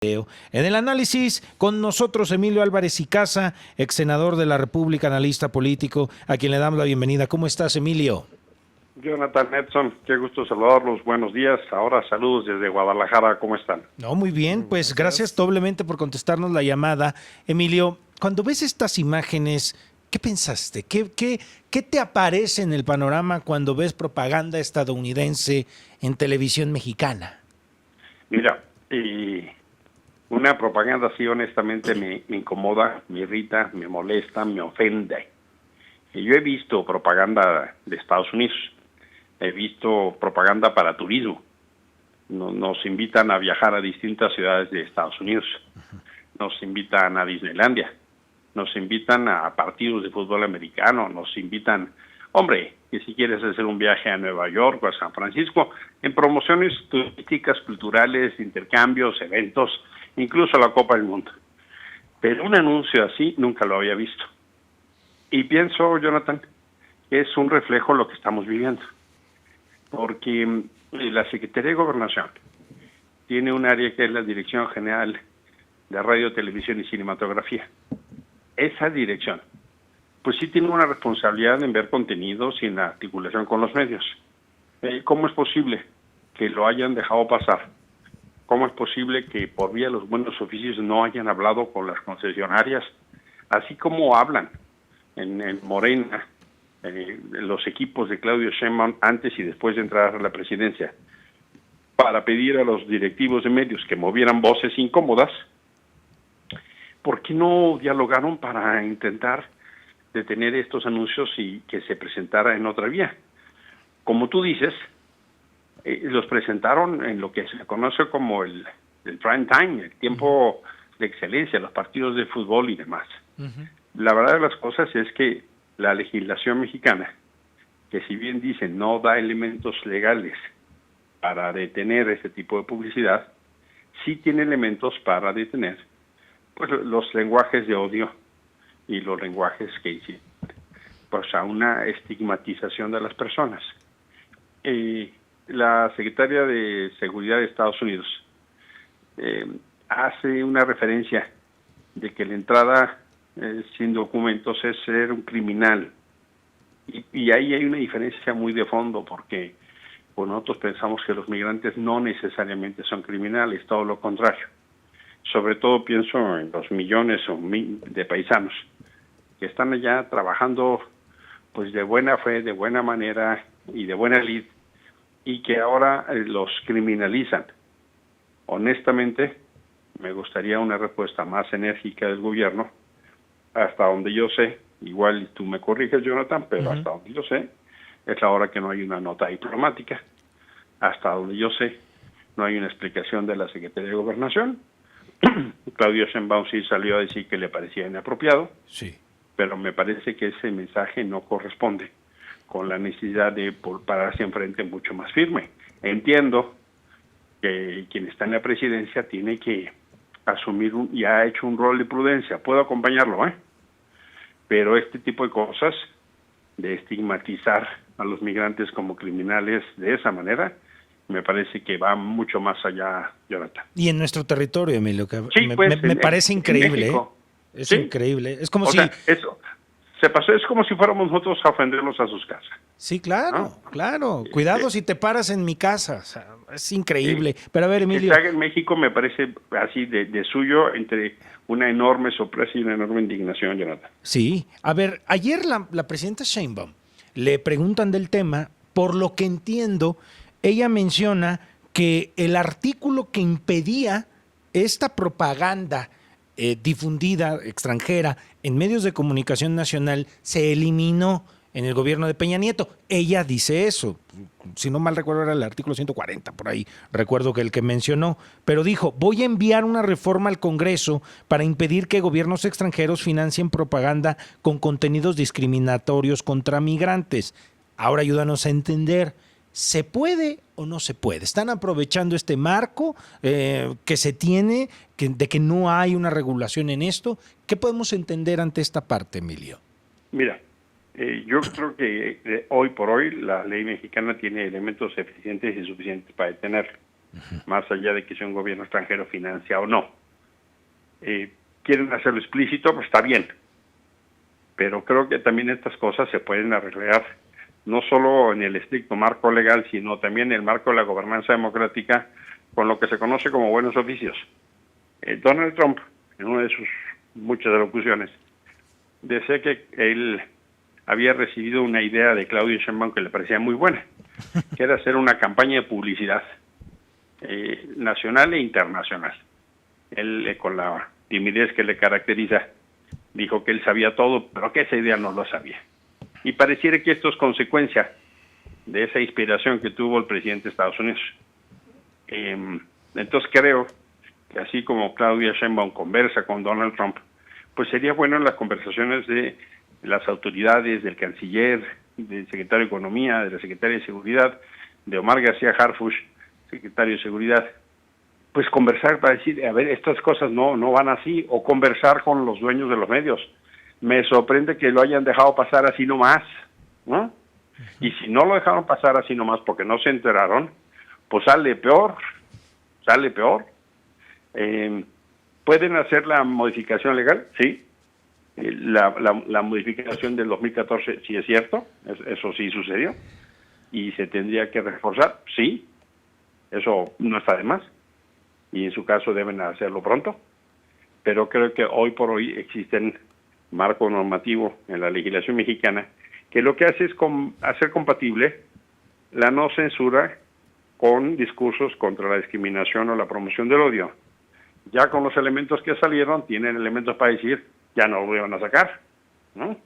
En el análisis, con nosotros Emilio Álvarez y Casa, ex senador de la República, analista político, a quien le damos la bienvenida. ¿Cómo estás, Emilio? Jonathan Edson, qué gusto saludarlos, buenos días. Ahora saludos desde Guadalajara, ¿cómo están? No, muy bien, pues gracias doblemente por contestarnos la llamada. Emilio, cuando ves estas imágenes, ¿qué pensaste? ¿Qué te aparece en el panorama cuando ves propaganda estadounidense en televisión mexicana? Mira, una propaganda así honestamente me incomoda, me irrita, me molesta, me ofende. Yo he visto propaganda de Estados Unidos, he visto propaganda para turismo. Nos invitan a viajar a distintas ciudades de Estados Unidos, nos invitan a Disneylandia, nos invitan a partidos de fútbol americano, nos invitan, hombre, que si quieres hacer un viaje a Nueva York o a San Francisco, en promociones turísticas, culturales, intercambios, eventos, incluso la Copa del Mundo. Pero un anuncio así nunca lo había visto. Y pienso, Jonathan, que es un reflejo de lo que estamos viviendo. Porque la Secretaría de Gobernación tiene un área que es la Dirección General de Radio, Televisión y Cinematografía. Esa dirección, pues sí tiene una responsabilidad en ver contenidos y en la articulación con los medios. ¿Cómo es posible que lo hayan dejado pasar? ¿Cómo es posible que por vía de los buenos oficios no hayan hablado con las concesionarias? Así como hablan en Morena, los equipos de Claudio Sheinbaum antes y después de entrar a la presidencia, para pedir a los directivos de medios que movieran voces incómodas. ¿Por qué no dialogaron para intentar detener estos anuncios y que se presentara en otra vía? Como tú dices, los presentaron en lo que se conoce como el prime time, el tiempo de excelencia, los partidos de fútbol y demás. La verdad de las cosas es que la legislación mexicana, que si bien dice no da elementos legales para detener este tipo de publicidad, sí tiene elementos para detener pues los lenguajes de odio y los lenguajes que inciten pues a una estigmatización de las personas. La secretaria de Seguridad de Estados Unidos hace una referencia de que la entrada sin documentos es ser un criminal. Y ahí hay una diferencia muy de fondo, porque pues nosotros pensamos que los migrantes no necesariamente son criminales, todo lo contrario. Sobre todo pienso en los millones de paisanos que están allá trabajando pues de buena fe, de buena manera y de buena lid, y que ahora los criminalizan. Honestamente, me gustaría una respuesta más enérgica del gobierno. Hasta donde yo sé, igual tú me corriges, Jonathan, pero hasta donde yo sé, es la hora que no hay una nota diplomática. Hasta donde yo sé, no hay una explicación de la Secretaría de Gobernación. Claudio Sheinbaum sí salió a decir que le parecía inapropiado, sí, pero me parece que ese mensaje no corresponde con la necesidad de pararse enfrente mucho más firme. Entiendo que quien está en la presidencia tiene que asumir y ha hecho un rol de prudencia. Puedo acompañarlo, pero este tipo de cosas, de estigmatizar a los migrantes como criminales de esa manera, me parece que va mucho más allá, Jonathan. Y en nuestro territorio, Emilio, que Sí, me parece increíble, en México. Es ¿Sí? increíble. Es como O si... sea, eso se pasó, es como si fuéramos nosotros a ofenderlos a sus casas. Sí, claro, ¿No? claro. Cuidado si te paras en mi casa. O sea, es increíble. Sí. Pero a ver, Que Emilio. se haga en México me parece así de suyo, entre una enorme sorpresa y una enorme indignación, Jonathan. Sí. A ver, ayer la presidenta Sheinbaum le preguntan del tema. Por lo que entiendo, ella menciona que el artículo que impedía esta propaganda difundida extranjera en medios de comunicación nacional se eliminó en el gobierno de Peña Nieto. Ella dice eso. Si no mal recuerdo era el artículo 140, por ahí recuerdo que el que mencionó, pero dijo, voy a enviar una reforma al Congreso para impedir que gobiernos extranjeros financien propaganda con contenidos discriminatorios contra migrantes. Ahora ayúdanos a entender, ¿se puede o no se puede? ¿Están aprovechando este marco que se tiene, de que no hay una regulación en esto? ¿Qué podemos entender ante esta parte, Emilio? Mira, yo creo que hoy por hoy la ley mexicana tiene elementos eficientes y suficientes para detenerlo. más allá de que sea un gobierno extranjero financia o no. Quieren hacerlo explícito, pues está bien, pero creo que también estas cosas se pueden arreglar no solo en el estricto marco legal, sino también en el marco de la gobernanza democrática, con lo que se conoce como buenos oficios. Donald Trump, en una de sus muchas alocuciones, decía que él había recibido una idea de Claudia Sheinbaum que le parecía muy buena, que era hacer una campaña de publicidad nacional e internacional. Él, con la timidez que le caracteriza, dijo que él sabía todo, pero que esa idea no lo sabía. Y pareciera que esto es consecuencia de esa inspiración que tuvo el presidente de Estados Unidos. Entonces creo que así como Claudia Sheinbaum conversa con Donald Trump, pues sería bueno en las conversaciones de las autoridades, del canciller, del secretario de Economía, de la secretaria de Seguridad, de Omar García Harfuch, secretario de Seguridad, pues conversar para decir, a ver, estas cosas no van así, o conversar con los dueños de los medios. Me sorprende que lo hayan dejado pasar así nomás, ¿no? Y si no lo dejaron pasar así nomás porque no se enteraron, pues sale peor. ¿Pueden hacer la modificación legal? Sí. La modificación del 2014 sí es cierto, eso sí sucedió, y se tendría que reforzar, sí, eso no está de más, y en su caso deben hacerlo pronto, pero creo que hoy por hoy existen marco normativo en la legislación mexicana que lo que hace es hacer compatible la no censura con discursos contra la discriminación o la promoción del odio. Ya con los elementos que salieron, tienen elementos para decir, ya no lo iban a sacar, ¿no?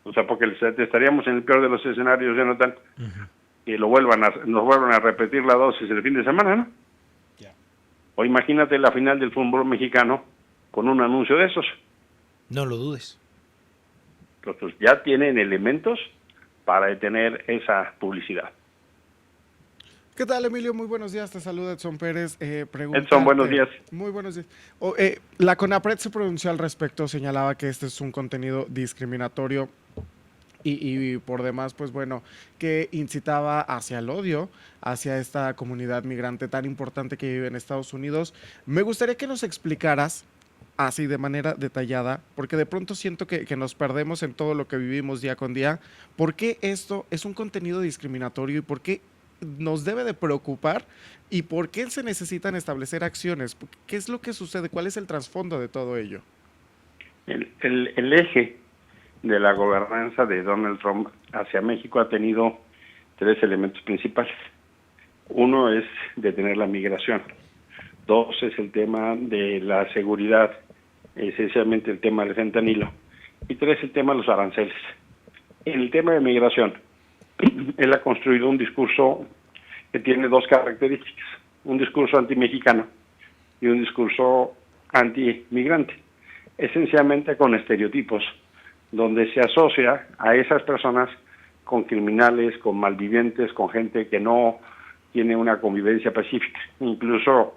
O sea, porque estaríamos en el peor de los escenarios, Jonathan, que nos vuelvan a repetir la dosis el fin de semana, ¿no? Yeah. O imagínate la final del fútbol mexicano con un anuncio de esos. No lo dudes. Entonces ya tienen elementos para detener esa publicidad. ¿Qué tal, Emilio? Muy buenos días, te saluda Edson Pérez. Edson, buenos días. Muy buenos días. La CONAPRED se pronunció al respecto, señalaba que este es un contenido discriminatorio y por demás, pues bueno, que incitaba hacia el odio, hacia esta comunidad migrante tan importante que vive en Estados Unidos. Me gustaría que nos explicaras así de manera detallada, porque de pronto siento que nos perdemos en todo lo que vivimos día con día. ¿Por qué esto es un contenido discriminatorio y por qué nos debe de preocupar y por qué se necesitan establecer acciones? ¿Qué es lo que sucede? ¿Cuál es el trasfondo de todo ello? El eje de la gobernanza de Donald Trump hacia México ha tenido tres elementos principales. Uno es detener la migración. Dos es el tema de la seguridad, esencialmente el tema del fentanilo. Y tres, el tema de los aranceles. En el tema de migración, él ha construido un discurso que tiene dos características, un discurso anti-mexicano y un discurso anti-migrante, esencialmente con estereotipos, donde se asocia a esas personas con criminales, con malvivientes, con gente que no tiene una convivencia pacífica. Incluso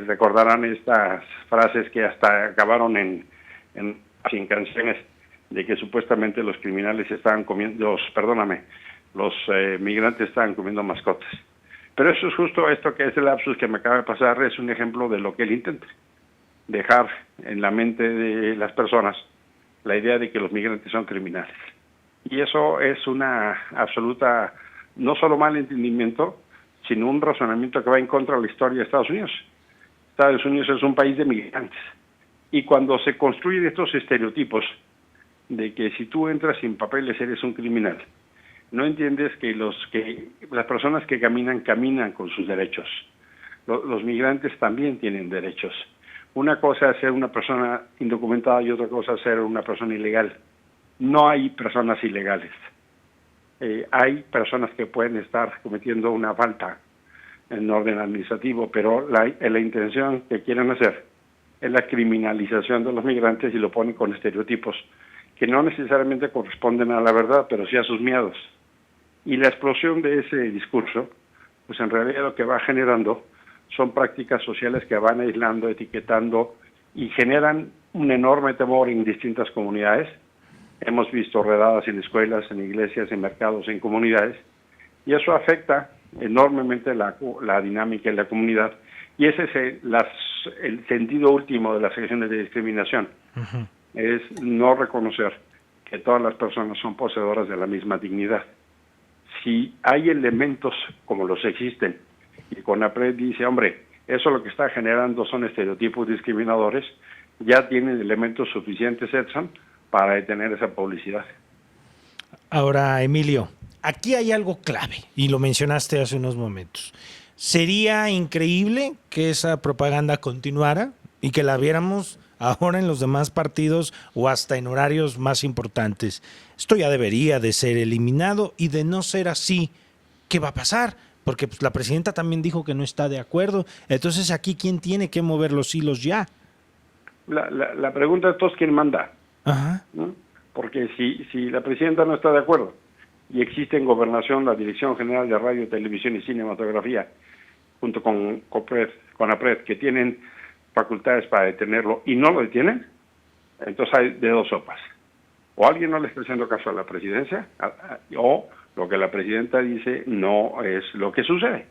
recordarán estas frases que hasta acabaron en canciones, de que supuestamente los criminales estaban comiendo, los migrantes estaban comiendo mascotas. Pero eso es justo esto que es el lapsus que me acaba de pasar, es un ejemplo de lo que él intenta, dejar en la mente de las personas la idea de que los migrantes son criminales. Y eso es una absoluta, no solo mal entendimiento, sino un razonamiento que va en contra de la historia de Estados Unidos. Estados Unidos es un país de migrantes. Y cuando se construyen estos estereotipos de que si tú entras sin papeles eres un criminal, no entiendes que las personas que caminan con sus derechos. Los migrantes también tienen derechos. Una cosa es ser una persona indocumentada y otra cosa es ser una persona ilegal. No hay personas ilegales. Hay personas que pueden estar cometiendo una falta en orden administrativo, pero la intención que quieren hacer es la criminalización de los migrantes y lo ponen con estereotipos que no necesariamente corresponden a la verdad, pero sí a sus miedos. Y la explosión de ese discurso, pues en realidad lo que va generando son prácticas sociales que van aislando, etiquetando y generan un enorme temor en distintas comunidades. Hemos visto redadas en escuelas, en iglesias, en mercados, en comunidades, y eso afecta enormemente la dinámica en la comunidad. Y ese es el sentido último de las acciones de discriminación. Ujú. Es no reconocer que todas las personas son poseedoras de la misma dignidad. Si hay elementos como los existen, y CONAPRED dice, hombre, eso lo que está generando son estereotipos discriminadores, ya tienen elementos suficientes, Edson, para detener esa publicidad. Ahora, Emilio, aquí hay algo clave, y lo mencionaste hace unos momentos. Sería increíble que esa propaganda continuara y que la viéramos ahora en los demás partidos o hasta en horarios más importantes. Esto ya debería de ser eliminado, y de no ser así, ¿qué va a pasar? Porque pues, la presidenta también dijo que no está de acuerdo. Entonces, aquí, ¿quién tiene que mover los hilos ya? La pregunta es, entonces, ¿quién manda? Ajá. ¿No? Porque si la presidenta no está de acuerdo y existe en Gobernación la Dirección General de Radio, Televisión y Cinematografía, junto con CONAPRED, que tienen facultades para detenerlo y no lo detienen, entonces hay de dos sopas. O alguien no le está haciendo caso a la presidencia, o lo que la presidenta dice no es lo que sucede.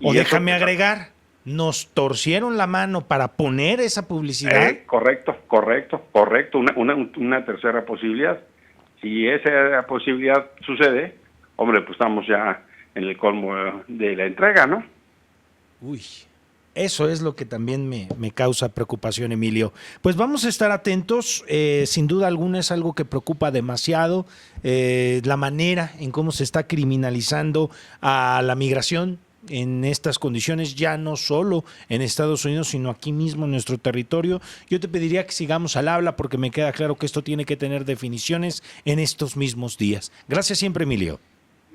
O Y déjame eso, agregar, nos torcieron la mano para poner esa publicidad. correcto. Una tercera posibilidad. Si esa posibilidad sucede, hombre, pues estamos ya en el colmo de la entrega, ¿no? Uy, eso es lo que también me causa preocupación, Emilio. Pues vamos a estar atentos. Sin duda alguna es algo que preocupa demasiado. La manera en cómo se está criminalizando a la migración en estas condiciones, ya no solo en Estados Unidos, sino aquí mismo en nuestro territorio. Yo te pediría que sigamos al habla, porque me queda claro que esto tiene que tener definiciones en estos mismos días. Gracias siempre, Emilio.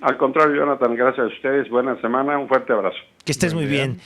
Al contrario, Jonathan, gracias a ustedes. Buena semana, un fuerte abrazo. Que estés muy bien.